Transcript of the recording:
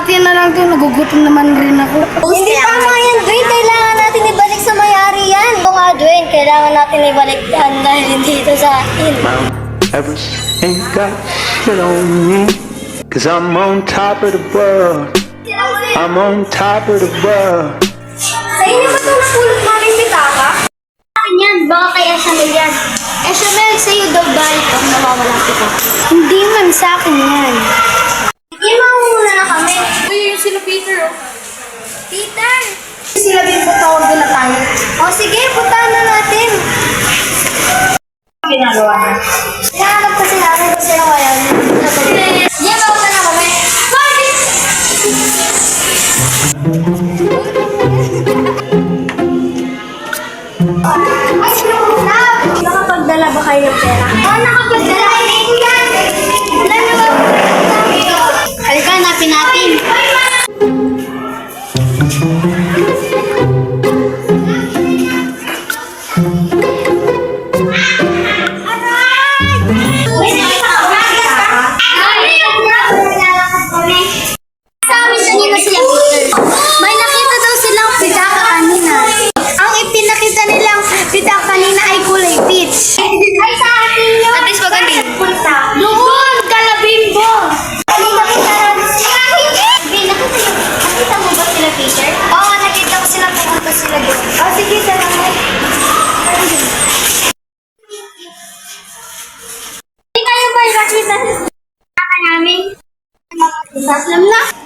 akin na lang to. Nagugutom naman rin ako. Hindi tama yan, Dwayne. Kailangan natin ibalik sa may-ari yan. Oo nga, Dwayne. Kailangan natin ibalik yan dahil hindi ito sa akin. Mount Everest ain't got shit on me, 'cause I'm on top of the world. I'm on top of the world. Sa inyo ba ito napulot namin pitaka? Akin yan. Baka kaya Shamel yan. Shamel, sa'yo daw ba itong nawawalang pitaka? Hindi man sa akin yan. Sige, mauuna na kami. Uy, yung sila Peter, oh. Peter! Sila din po tawag doon na tayo. O sige, puntahan na natin. Ginagawa na. Hinahanap kasi namin kung sino kaya. Sige, mauna na kami. Ay, sino muna? Nakapagdala ba kayo ng pera? Oo, nakapagdala. Halika, hanapin natin. May nakita daw silang pitaka kanina. Ang ipinakita nilang pitaka kanina ay kulay peach. Ay, sa atin yun. At least maganda. Doon, kalabimbo. Nakita mo ba sila, Peter? Oo, nakita ko sila. Pumunta sila doon. Oh, sige, salamat. Hindi kayo ba nakita sa namin? Isaslam na.